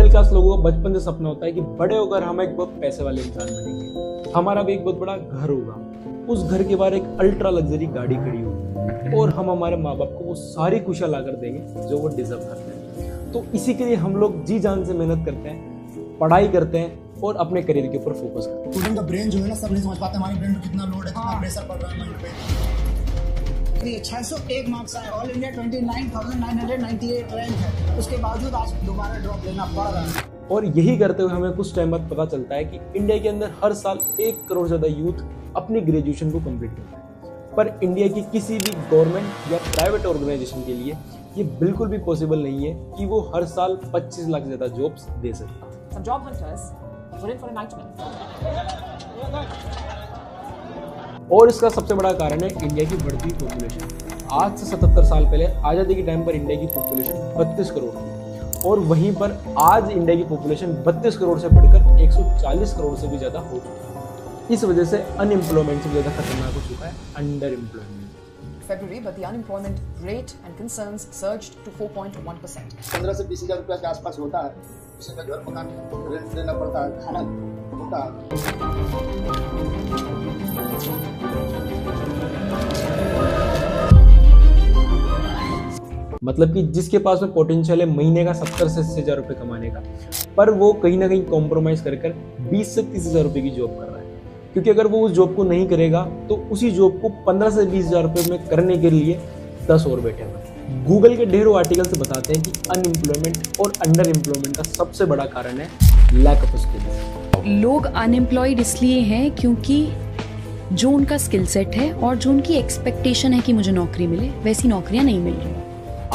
Middle class लोगों का बचपन से सपना होता है कि बड़े होकर हम एक बहुत पैसे वाले इंसान बनेंगे, हमारा भी एक बहुत बड़ा घर होगा, उस घर के बाहर एक अल्ट्रा लग्जरी गाड़ी खड़ी होगी और हम हमारे माँ बाप को वो सारी खुशियाँ ला कर देंगे जो वो डिजर्व करते हैं। तो इसी के लिए हम लोग जी जान से मेहनत करते हैं, पढ़ाई करते हैं और अपने करियर के ऊपर फोकस करते हैं। स्टूडेंट का ब्रेन जो है ना, सब नहीं समझ पाते हमारे ब्रेन पे कितना लोड है, कितना प्रेशर पड़ रहा है माइंड पे। 601 मार्क्स आए, ऑल इंडिया 29,998 रैंक है, उसके बावजूद आज दोबारा ड्रॉप लेना पड़ रहा है। और यही करते हुए हमें कुछ टाइम बाद पता चलता है कि इंडिया के अंदर हर साल 1 करोड़ से ज्यादा यूथ अपनी ग्रेजुएशन को कंप्लीट करता है, पर इंडिया की किसी भी गवर्नमेंट या प्राइवेट ऑर्गेनाइजेशन के लिए ये बिल्कुल भी पॉसिबल नहीं है कि वो हर साल 25 लाख से ज्यादा जॉब्स दे सकता। Some job hunters were in for a nightmare. और इसका सबसे बड़ा कारण है इंडिया की बढ़ती पॉपुलेशन। आज से 77 साल पहले आज़ादी के टाइम पर इंडिया की पॉपुलेशन 32 करोड़ थी और वहीं पर आज इंडिया की पॉपुलेशन 32 करोड़ से बढ़कर 140 करोड़ से भी ज़्यादा हो चुकी है। इस वजह से अनएम्प्लॉयमेंट से ज़्यादा खतरनाक हो चुका है under employment. February, but the unemployment rate and concerns surged to 4.1%. 15 से 20 हजार रुपया के आसपास होता है, उसी में घर मकान रेंट देना पड़ता है, खाना होता है। मतलब कि जिसके पास में पोटेंशियल है महीने का 70 से 80 हजार रुपये कमाने का, पर वो कहीं ना कहीं कॉम्प्रोमाइज कर 20 से 30 हजार रुपये की जॉब कर रहा है, क्योंकि अगर वो उस जॉब को नहीं करेगा तो उसी जॉब को 15 से 20 हजार रुपये में करने के लिए 10 और बैठे हुए। गूगल के ढेरों आर्टिकल्स बताते हैं कि अनएम्प्लॉयमेंट और अंडर एम्प्लॉयमेंट का सबसे बड़ा कारण है लैक ऑफ स्किल्स। लोग अनएम्प्लॉयड इसलिए हैं क्योंकि जो उनका स्किल सेट है और जो उनकी एक्सपेक्टेशन है कि मुझे नौकरी मिले, वैसी नौकरियां नहीं मिल रही।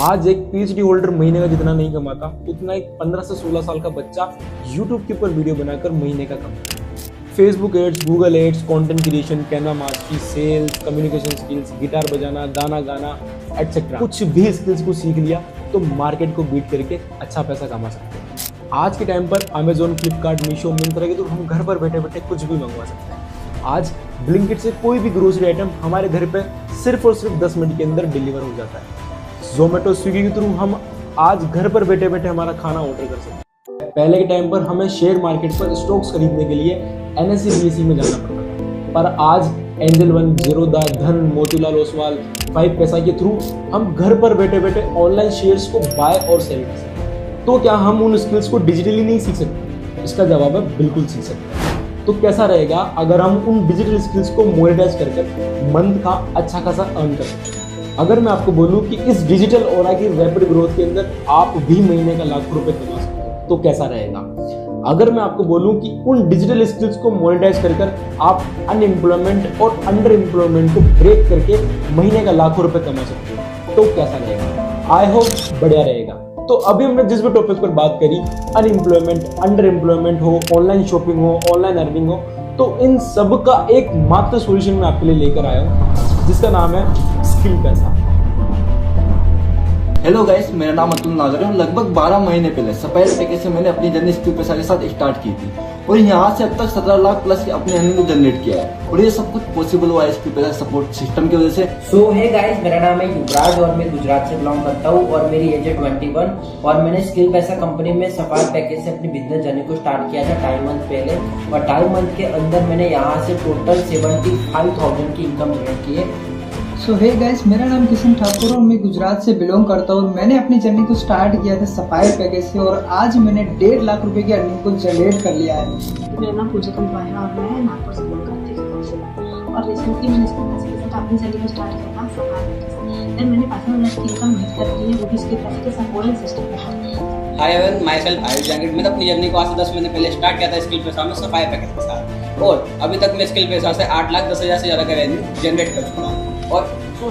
आज एक पीएचडी होल्डर महीने का जितना नहीं कमाता, उतना एक 15 से 16 साल का बच्चा यूट्यूब के ऊपर वीडियो बनाकर महीने का कमाता है। Facebook ads, Google ads, content creation, Canva mastery, sales, communication skills, guitar बजाना, गाना गाना एटसेट्रा, कुछ भी स्किल्स को सीख लिया तो मार्केट को बीट करके अच्छा पैसा कमा सकते हैं। आज के टाइम पर अमेजोन, फ्लिपकार्ट, मीशो, मिंत्रा के तो हम घर पर बैठे बैठे कुछ भी मंगवा सकते हैं। आज ब्लिंकिट से कोई भी ग्रोसरी आइटम हमारे घर पे सिर्फ और सिर्फ 10 मिनट के अंदर डिलीवर हो जाता है। जोमेटो, स्विगी के थ्रू हम आज घर पर बैठे बैठे हमारा खाना ऑर्डर कर सकते हैं। पहले के टाइम पर हमें शेयर मार्केट पर स्टॉक्स खरीदने के लिए NSE, BSE में जाना पड़ता था, पर आज एंजल वन, ज़ीरोधा, धन, मोतीलाल ओसवाल, 5 पैसा के थ्रू हम घर पर बैठे बैठे ऑनलाइन शेयर्स को बाय और सेल कर सकते हैं। तो क्या हम उन स्किल्स को डिजिटली नहीं सीख सकते? इसका जवाब है बिल्कुल सीख सकते हैं। तो कैसा रहेगा अगर हम उन डिजिटल स्किल्स को मोनेटाइज कर मंथ का अच्छा खासा अर्न कर सकते हैं? अगर मैं आपको बोलूं कि इस डिजिटल ऑरा की रैपिड ग्रोथ के अंदर आप भी महीने का लाखों रुपए कमा सकते हो, तो कैसा रहेगा? अगर मैं आपको बोलूं कि उन डिजिटल स्किल्स को मोनेटाइज कर आप अनएम्प्लॉयमेंट और अंडर एम्प्लॉयमेंट को ब्रेक करके महीने का लाखों रुपए कमा सकते हो, तो कैसा रहेगा? आई होप बढ़िया रहेगा। तो अभी हमने जिस भी टॉपिक पर बात करी, अनएम्प्लॉयमेंट, अंडर एम्प्लॉयमेंट हो, ऑनलाइन शॉपिंग हो, ऑनलाइन अर्निंग हो, तो इन सब का एक मात्र सॉल्यूशन मैं आपके लिए लेकर आया हूँ, जिसका नाम है स्किल पैसा। हेलो गाइस, मेरा नाम अतुल नागर है। लगभग 12 महीने पहले सफायर पैकेज से मैंने अपनी जर्नी स्किल पैसा के साथ स्टार्ट की थी और यहाँ से अब तक 17 लाख प्लस अपने अर्निंग को जनरेट किया है और ये सब कुछ पॉसिबल हुआ है स्किल पैसा सपोर्ट सिस्टम की वजह से। सो हे गाइस, मेरा नाम है युवराज और मैं गुजरात से बिलोंग करता हूँ और मेरी एज है 21 और मैंने स्किल पैसा कंपनी में सफायर पैकेज से अपनी बिजनेस जर्नी को स्टार्ट किया था 2.5 मंथ पहले और 2.5 मंथ के अंदर मैंने यहाँ से टोटल 75,000 की इनकम जनरेट की है। सो हे गाइस, मेरा नाम किशन ठाकुर और मैं गुजरात से बिलोंग करता हूँ। मैंने अपनी जर्नी को स्टार्ट किया था सफायर पैकेज से और आज मैंने 1.5 लाख रुपए की अर्निंग को जनरेट कर लिया है। मेरा नाम पूजा कंपनी है और मैं नागपुर से बिलोंग करती हूँ और रिसेंटली मैंने स्किल पैसे के साथ अपनी जर्नी को स्टार्ट किया था सफायर पैकेज से। देन मैंने पर्सनल इनकम मेक कर ली है, वो भी स्किल पैसे के साथ बोनस सिस्टम में। Hi everyone, myself Ayush Jangid. मैंने अपनी जर्नी को आज से 10 महीने पहले स्टार्ट किया था स्किल पैसा में सफायर पैकेज के साथ और अभी तक मैं स्किल पैसा से 8,10,000 से ज़्यादा का रेवेन्यू जनरेट कर चुका हूँ। और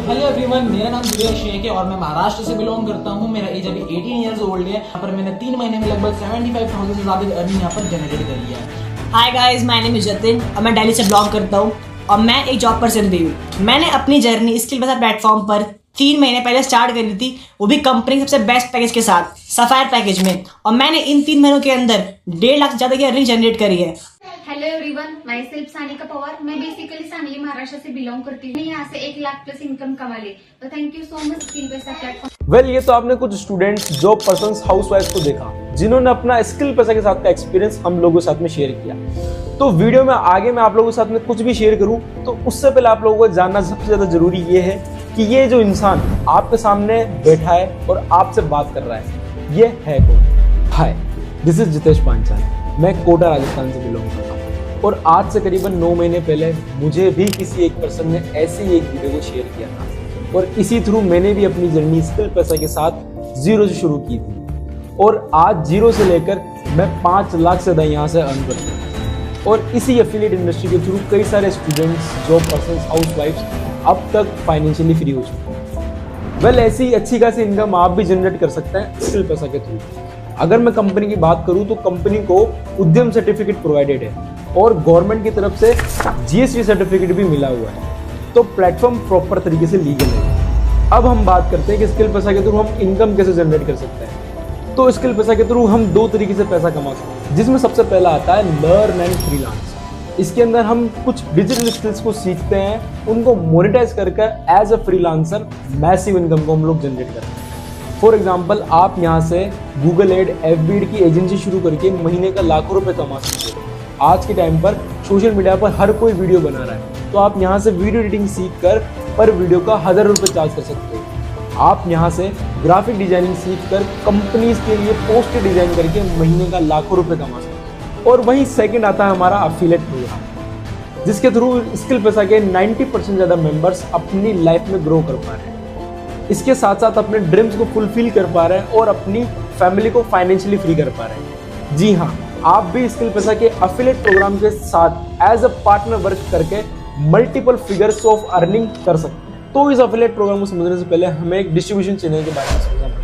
हेलो एवरीवन, मेरा नाम दिव्या शेख है और मैं महाराष्ट्र से बिलोंग करता हूँ। मेरा एज अभी 18 ईयर्स ओल्ड है। यहाँ पर मैंने 3 महीने में लगभग 75,000 से ज्यादा अर्निंग यहाँ पर जनरेट कर लिया है। Hi guys, my name is Jatin और मैं दिल्ली से बिलोंग करता हूँ और मैं एक जॉब पर्सन भी हूँ। मैंने अपनी जर्नी स्किल पैसा प्लेटफॉर्म पर 3 महीने पहले स्टार्ट करी थी, वो भी कंपनी के सबसे बेस्ट पैकेज के साथ, सफायर पैकेज में। और मैंने इन 3 महीनों के अंदर 1.5 लाख से ज्यादा की अर्निंग जनरेट करी है। Hello everyone, my self Sanika Pawar. मैं बेसिकली सांगली महाराष्ट्र से बिलोंग करती हूँ। मैं यहाँ से 1 लाख प्लस इनकम कमा ली। तो thank you so much skill पैसा प्लेटफॉर्म। वेल, ये तो आपने कुछ स्टूडेंट्स, जॉब पर्सन्स, हाउसवाइफ को देखा जिन्होंने अपना स्किल पैसा के साथ का एक्सपीरियंस हम लोगों के साथ में शेयर किया। तो वीडियो में आगे मैं आप लोगों के साथ में कुछ भी शेयर करूं तो उससे पहले आप लोगों को जानना सबसे ज्यादा जरूरी ये है कि ये जो इंसान आपके सामने बैठा है और आपसे बात कर रहा है, ये है कौन। हाय, दिस इज जितेश पांचाल। मैं कोटा राजस्थान से बिलोंग करता हूँ और आज से करीबन 9 महीने पहले मुझे भी किसी एक पर्सन ने ऐसे ही एक वीडियो को शेयर किया था और इसी थ्रू मैंने भी अपनी जर्नी स्किल पैसा के साथ 0 से शुरू की थी और आज 0 से लेकर मैं 5 लाख से ज्यादा यहाँ से अर्न करता हूँ। और इसी एफिलिएट इंडस्ट्री के थ्रू कई सारे स्टूडेंट्स, जॉब पर्सन्स, हाउसवाइफ्स अब तक फाइनेंशियली फ्री हो चुके हैं। वेल, ऐसी अच्छी खासी इनकम आप भी जनरेट कर सकते हैं स्किल पैसा के थ्रू। अगर मैं कंपनी की बात करूं तो कंपनी को उद्यम सर्टिफिकेट प्रोवाइडेड है और गवर्नमेंट की तरफ से जीएसटी सर्टिफिकेट भी मिला हुआ है, तो प्लेटफॉर्म प्रॉपर तरीके से लीगल है। अब हम बात करते हैं कि स्किल पैसा के थ्रू हम इनकम कैसे जनरेट कर सकते हैं। तो स्किल पैसा के थ्रू हम 2 तरीके से पैसा कमा सकते हैं, जिसमें सबसे पहला आता है लर्न एंड फ्रीलांस। इसके अंदर हम कुछ डिजिटल स्किल्स को सीखते हैं, उनको मोनेटाइज करके as a freelancer massive income को हम लोग जनरेट करते हैं। फॉर एग्जाम्पल, आप यहाँ से गूगल एड, FB एड की एजेंसी शुरू करके महीने का लाखों रुपए कमा सकते हो। आज के टाइम पर सोशल मीडिया पर हर कोई वीडियो बना रहा है, तो आप यहाँ से वीडियो एडिटिंग सीख कर पर वीडियो का 1000 रुपये चार्ज कर सकते हो। आप यहाँ से ग्राफिक डिजाइनिंग सीखकर कंपनीज के लिए पोस्टर डिजाइन करके महीने का लाखों रुपए कमा सकते हैं। और वहीं सेकंड आता है हमारा अफिलिएट प्रोग्राम, जिसके थ्रू स्किल पैसा के 90% ज़्यादा मेंबर्स अपनी लाइफ में ग्रो कर पा रहे हैं। इसके साथ साथ अपने ड्रीम्स को फुलफिल कर पा रहे हैं और अपनी फैमिली को फाइनेंशियली फ्री कर पा रहे हैं। जी हाँ, आप भी स्किल पैसा के अफिलिएट प्रोग्राम के साथ एज अ पार्टनर वर्क करके मल्टीपल फिगर्स ऑफ अर्निंग कर सकते हैं। तो इस अफिलिएट प्रोग्राम को समझने से पहले हमें एक डिस्ट्रीब्यूशन चैनल के बारे में समझना पड़ेगा।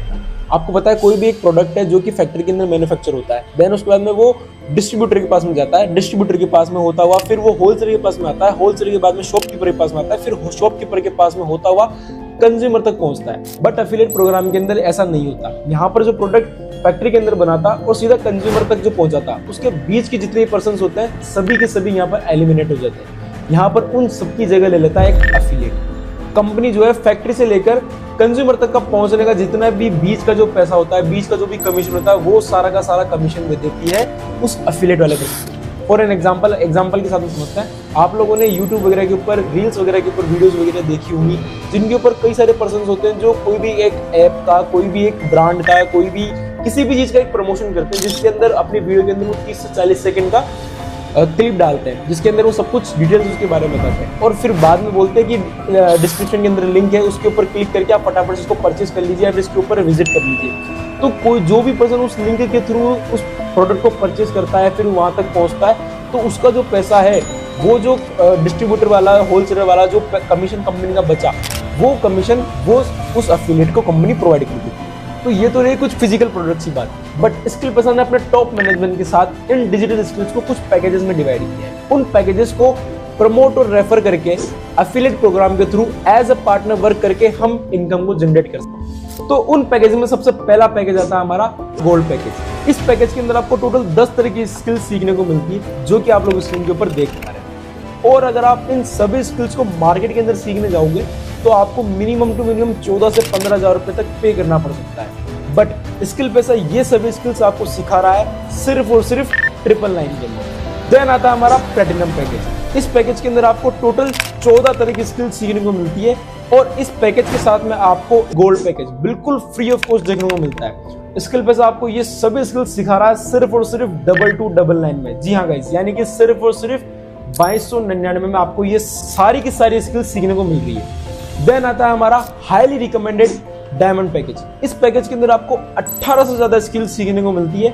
आपको पता है, कोई भी एक प्रोडक्ट है जो कि फैक्ट्री के अंदर मैन्युफैक्चर होता है, देन उसके बाद में वो डिस्ट्रीब्यूटर के पास में जाता है, डिस्ट्रीब्यूटर के पास में होता हुआ फिर वो होलसेलर के पास में आता है, होलसेलर के बाद में शॉपकीपर के पास में आता है, फिर शॉपकीपर के पास में होता हुआ कंज्यूमर तक पहुंचता है। बट अफिलिएट प्रोग्राम के अंदर ऐसा नहीं होता। यहाँ पर जो प्रोडक्ट फैक्ट्री के अंदर बनाता और सीधा कंज्यूमर तक जो पहुंचाता, उसके बीच के जितने पर्सन होते हैं सभी के सभी यहाँ पर एलिमिनेट हो जाते हैं। यहाँ पर उन सबकी जगह ले लेता है एक अफिलिएट। कंपनी जो है फैक्ट्री से लेकर कंज्यूमर तक का पहुंचने का जितना भी बीच का जो पैसा होता है, बीच का जो भी कमीशन होता है, वो सारा का सारा कमीशन दे देती है उस अफिलिएट वाले पर्सन। फॉर एन एग्जाम्पल के साथ में समझते हैं, आप लोगों ने यूट्यूब वगैरह के ऊपर, रील्स वगैरह के ऊपर वीडियोस वगैरह देखी होंगी, जिनके ऊपर कई सारे पर्सन होते हैं जो कोई भी एक ऐप का, कोई भी एक ब्रांड का, कोई भी किसी भी चीज का एक प्रमोशन करते हैं, जिसके अंदर अपनी वीडियो के अंदर वो 30 से 40 सेकंड का क्लिप डालते हैं, जिसके अंदर वो सब कुछ डिटेल्स उसके बारे में बताते हैं और फिर बाद में बोलते हैं कि डिस्क्रिप्शन के अंदर लिंक है, उसके ऊपर क्लिक करके आप फटाफट इसको परचेज कर लीजिए, आप इसके ऊपर विजिट कर लीजिए। तो कोई जो भी पर्सन उस लिंक के थ्रू उस प्रोडक्ट को परचेज करता है, फिर वहां तक पहुंचता है, तो उसका जो पैसा है, वो जो डिस्ट्रीब्यूटर वाला, होलसेलर वाला जो कमीशन कंपनी का बचा, वो कमीशन वो उस अफिलिएट को कंपनी प्रोवाइड करती है। तो ये तो रही कुछ फिजिकल प्रोडक्ट्स की बात, बट स्किल पर्सन ने अपने टॉप मैनेजमेंट के साथ इन डिजिटल स्किल्स को कुछ पैकेजेस में डिवाइड किया है। उन पैकेजेस को प्रमोट और रेफर करके अफिलिएट प्रोग्राम के through as a partner work करके हम इनकम को जनरेट कर सकते हैं। तो उन पैकेज में सबसे पहला पैकेज आता है हमारा गोल्ड पैकेज। इस पैकेज के अंदर आपको टोटल 10 तरह की स्किल्स सीखने को मिलती है, जो कि आप लोग स्क्रीन के ऊपर देख पा रहे हैं। और अगर आप इन सभी स्किल्स को मार्केट के अंदर सीखने जाओगे तो आपको मिनिमम टू मिनिमम 14 से 15,000 रुपए तक पे करना पड़ सकता है। बट स्किल पैसा ये सभी स्किल्स आपको सिखा रहा है सिर्फ और सिर्फ 999 के अंदर। देन आता है हमारा प्लैटिनम पैकेज। इस पैकेज के अंदर आपको टोटल 14 तरह की स्किल्स सीखने को मिलती है और इस पैकेज के साथ में आपको गोल्ड पैकेज बिल्कुल फ्री ऑफ कॉस्ट देखने को मिलता है। स्किल पैसा आपको ये सभी स्किल्स सिखा रहा है सिर्फ और सिर्फ 2299 में। जी हाँ गाइस, यानी कि सिर्फ और सिर्फ 2299 में आपको ये सारी की सारी स्किल्स सीखने को मिल रही है। देन आता है हमारा हाईली रिकमेंडेड डायमंड पैकेज। इस पैकेज के अंदर आपको 18 से ज्यादा स्किल्स सीखने को मिलती है,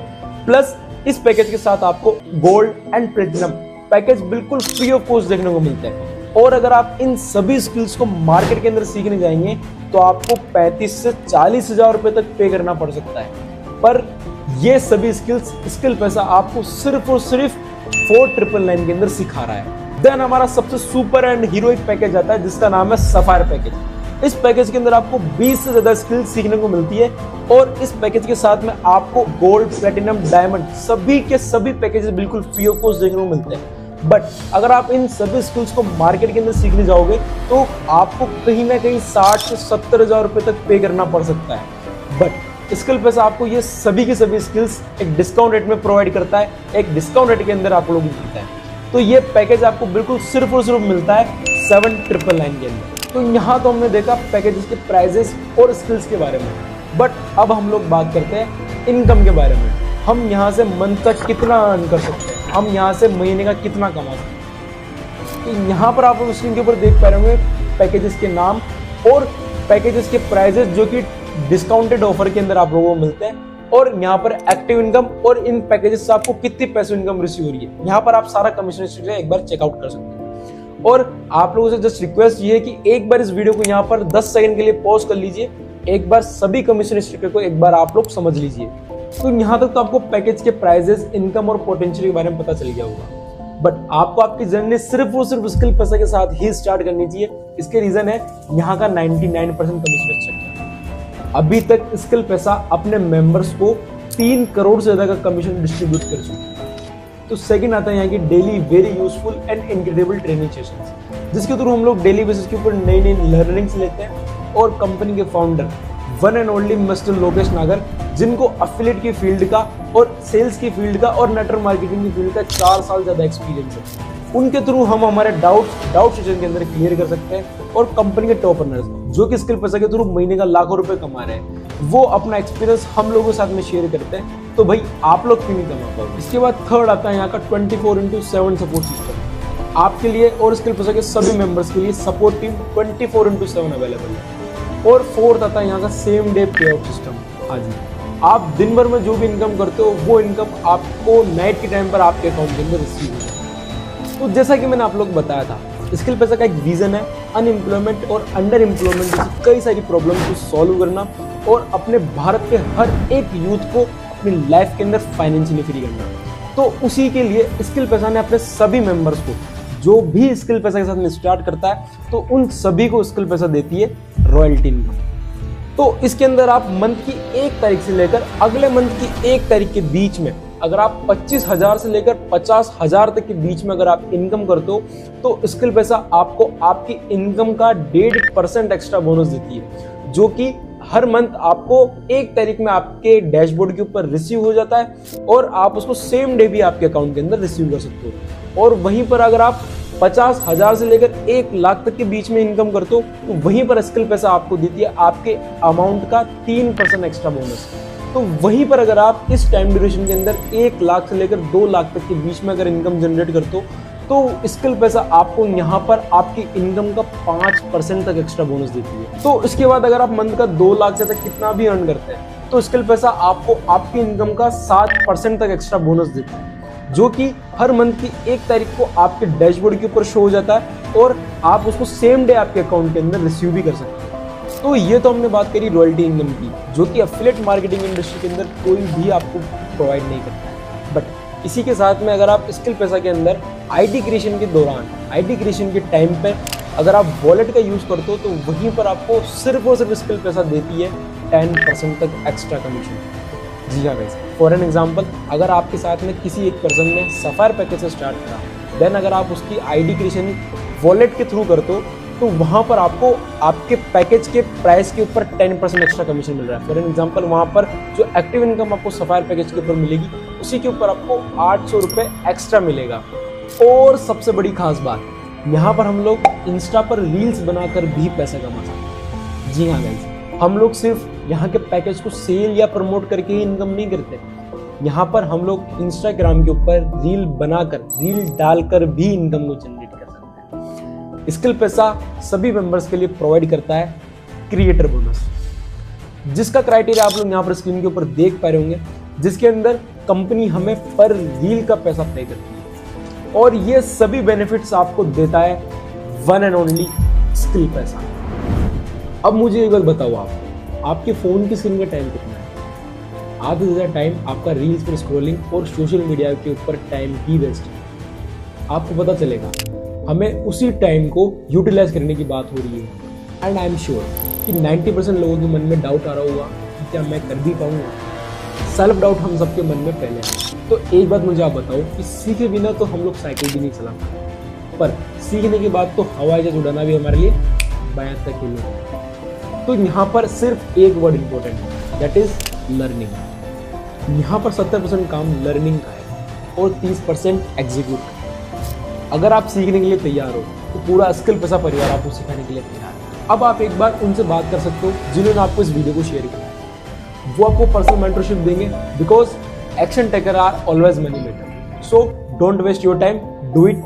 प्लस इस पैकेज के साथ आपको गोल्ड एंड प्लैटिनम पैकेज बिल्कुल फ्री ऑफ कॉस्ट देखने को मिलता है। और अगर आप इन सभी स्किल्स को मार्केट के अंदर सीखने जाएंगे तो आपको 35 से 40 हजार रुपए तक पे करना पड़ सकता है। पर ये सभी स्किल पैसा आपको सिर्फ और सिर्फ 4999 के अंदर सिखा रहा है। देन हमारा सबसे सुपर एंड हीरोइक पैकेज आता है जिसका नाम है सफायर पैकेज। इस पैकेज के अंदर आपको 20 से ज्यादा स्किल्स सीखने को मिलती है और इस पैकेज के साथ में आपको गोल्ड, प्लेटिनम, डायमंड सभी के सभी पैकेजेस बिल्कुल फ्री ऑफ कॉस्ट देखने को मिलते हैं। बट अगर आप इन सभी स्किल्स को मार्केट के अंदर सीखने जाओगे तो आपको कहीं ना कहीं 60 से 70 हजार रुपए तक पे करना पड़ सकता है। बट स्किल पैसा आपको ये सभी की सभी स्किल्स एक डिस्काउंट रेट में प्रोवाइड करता है, एक डिस्काउंट रेट के अंदर आप लोगों को मिलता है। तो ये पैकेज आपको बिल्कुल सिर्फ और सिर्फ मिलता है 7999 के अंदर। तो यहाँ तो हमने देखा पैकेजेस के प्राइजेस और स्किल्स के बारे में, बट अब हम लोग बात करते हैं इनकम के बारे में। हम यहाँ से मंथ का कितना अर्न कर सकते हैं, हम यहाँ से महीने का कितना कमा सकते हैं। तो यहाँ पर आप लोग स्क्रीन के ऊपर देख पा रहे होंगे पैकेजेस के नाम और पैकेजेस के प्राइजेस जो कि डिस्काउंटेड ऑफर के अंदर आप लोगों को मिलते हैं, और यहाँ पर एक्टिव इनकम और इन पैकेजेस से आपको कितनी पैसे इनकम रिसीव हो रही है। यहाँ पर आप सारा कमीशन स्ट्रक्चर एक बार चेकआउट कर सकते हैं। और आप लोगों से जस्ट रिक्वेस्ट ये है कि एक बार इस वीडियो को यहाँ पर 10 सेकंड के लिए पॉज कर लीजिए, एक बार सभी कमीशन स्ट्रक्चर को एक बार आप लोग समझ लीजिए। तो यहाँ तक तो आपको पैकेज के प्राइजेस, इनकम और पोटेंशियल के बारे में पता चल गया होगा। बट आपको आपकी जर्नी सिर्फ और सिर्फ स्किल पैसा के साथ ही स्टार्ट करनी चाहिए। इसके रीजन है यहाँ का 99% कमीशन स्ट्रक्चर। अभी तक स्किल पैसा अपने मेंबर्स को 3 करोड़ से ज्यादा का कमीशन डिस्ट्रीब्यूट कर चुके हैं। तो सेकंड आता है यहाँ की daily very useful and incredible training sessions, जिसके थ्रू हम लोग डेली बेसिस के ऊपर नई नई लर्निंग्स लेते हैं और कंपनी के founder one and only mister Lokesh नागर, जिनको एफिलिएट की फील्ड का और सेल्स की फील्ड का और नेटवर्क मार्केटिंग की फील्ड का 4 साल ज्यादा एक्सपीरियंस है, उनके थ्रू हम हमारे डाउट सेशन के अंदर क्लियर कर सकते हैं। और कंपनी के टॉप अर्नर्स जो कि स्किल पैसा के थ्रू महीने का लाखों रुपए कमा रहे हैं, वो अपना एक्सपीरियंस हम लोगों के साथ में शेयर करते हैं। तो भाई आप लोग क्यों नहीं कमा पाओगे। इसके बाद थर्ड आता है यहाँ का 24/7 सपोर्ट सिस्टम। आपके लिए और स्किल पैसा के सभी मेंबर्स के लिए सपोर्ट टीम 24/7 अवेलेबल है। और फोर्थ आता है यहाँ का सेम डे पे आउट सिस्टम। हाँ जी, आप दिन भर में जो भी इनकम करते हो वो इनकम आपको नाइट के टाइम पर आपके अकाउंट के अंदर रिसीव हो जाए। तो जैसा कि मैंने आप लोग को बताया था, स्किल पैसा का एक विजन है अनएम्प्लॉयमेंट और अंडर एम्प्लॉयमेंट जैसी कई सारी प्रॉब्लम को सॉल्व करना और अपने भारत के हर एक यूथ को अपनी लाइफ के अंदर फाइनेंशियली फ्री करना। तो उसी के लिए स्किल पैसा ने अपने सभी मेंबर्स को, जो भी स्किल पैसा के साथ में स्टार्ट करता है, तो उन सभी को स्किल पैसा देती है रॉयल्टी इनकम। तो इसके अंदर आप मंथ की 1 तारीख से लेकर अगले मंथ की 1 तारीख के बीच में अगर आप 25,000 से लेकर 50,000 तक के बीच में अगर आप इनकम करते हो तो स्किल पैसा आपको आपकी इनकम का 1.5% एक्स्ट्रा बोनस देती है, जो कि हर मंथ आपको 1 तारीख में आपके डैशबोर्ड के ऊपर रिसीव हो जाता है और आप उसको सेम डे भी आपके अकाउंट के अंदर रिसीव कर सकते हो। और वहीं पर अगर आप 50,000 से लेकर 1 लाख तक के बीच में इनकम करते हो तो वहीं पर स्किल पैसा आपको देती है आपके अमाउंट का 3% एक्स्ट्रा बोनस। तो वहीं पर अगर आप इस टाइम ड्यूरेशन के अंदर 1 लाख से लेकर 2 लाख तक के बीच में अगर इनकम जनरेट करते हो तो स्किल पैसा आपको यहाँ पर आपकी इनकम का 5% तक एक्स्ट्रा बोनस देती है। तो इसके बाद अगर आप मंथ का 2 लाख से तक कितना भी अर्न करते हैं तो स्किल पैसा आपको आपकी इनकम का 7% तक एक्स्ट्रा बोनस देता है, जो कि हर मंथ की 1 तारीख को आपके डैशबोर्ड के ऊपर शो हो जाता है और आप उसको सेम डे आपके अकाउंट के अंदर रिसीव भी कर सकते हैं। तो ये तो हमने बात करी रॉयल्टी इनकम की, जो कि एफिलिएट मार्केटिंग इंडस्ट्री के अंदर कोई भी आपको प्रोवाइड नहीं करता है। बट इसी के साथ में अगर आप स्किल पैसा के अंदर आईडी क्रिएशन के दौरान, आईडी क्रिएशन के टाइम पे अगर आप वॉलेट का यूज करते हो तो वहीं पर आपको सिर्फ और सिर्फ स्किल पैसा देती है 10% तक एक्स्ट्रा कमीशन। जी हाँ गाइस, फॉर एन एग्जांपल अगर आपके साथ में किसी एक पर्सन ने सफायर पैकेज से स्टार्ट करा, देन अगर आप उसकी आईडी क्रिएशन वॉलेट के थ्रू करते हो तो वहाँ पर आपको आपके पैकेज के प्राइस के ऊपर 10% एक्स्ट्रा कमीशन मिल रहा है। फॉर एन एग्जांपल वहाँ पर जो एक्टिव इनकम आपको सफायर पैकेज के ऊपर मिलेगी उसी के ऊपर आपको 800 रुपये एक्स्ट्रा मिलेगा। और सबसे बड़ी खास बात, यहाँ पर हम लोग इंस्टा पर रील्स बनाकर भी पैसा कमा सकते हैं। जी हाँ गाइस, हम लोग सिर्फ यहाँ के पैकेज को सेल या प्रमोट करके ही इनकम नहीं करते, यहाँ पर हम लोग इंस्टाग्राम के ऊपर रील बनाकर, रील डालकर भी इनकम को जनरेट कर सकते हैं। स्किल पैसा सभी मेंबर्स के लिए प्रोवाइड करता है क्रिएटर बोनस, जिसका क्राइटेरिया आप लोग यहाँ पर स्क्रीन के ऊपर देख पा रहे होंगे, जिसके अंदर कंपनी हमें पर रील का पैसा पे करती है और ये सभी बेनिफिट्स आपको देता है वन एंड ओनली स्किल पैसा। अब मुझे एक बात बताओ, आपके फोन की स्क्रीन का टाइम कितना है? आधे से ज़्यादा टाइम आपका रील्स पर स्क्रॉलिंग और सोशल मीडिया के ऊपर टाइम ही वेस्ट है। आपको पता चलेगा हमें उसी टाइम को यूटिलाइज करने की बात हो रही है। एंड आई एम श्योर कि 90% लोगों के मन में डाउट आ रहा होगा कि क्या मैं कर भी पाऊंगा। सेल्फ डाउट हम सबके मन में पहले है। तो एक बात मुझे आप बताओ कि सीखे बिना तो हम लोग साइकिल भी नहीं चला पाते, पर सीखने के बाद तो हवाई जहाज उड़ाना भी हमारे लिए बात का खेल है। तो यहाँ पर सिर्फ एक वर्ड इंपॉर्टेंट है, दैट इज लर्निंग। यहाँ पर 70% काम लर्निंग का है और 30% एग्जीक्यूट का है। अगर आप सीखने के लिए तैयार हो तो पूरा स्किल पैसा परिवार आपको सिखाने के लिए तैयार है। अब आप एक बार उनसे बात कर सकते हो जिन्होंने आपको इस वीडियो को शेयर किया, वो आपको पर्सनल मेंटरशिप देंगे, because action taker are always money maker. So don't waste your time, do it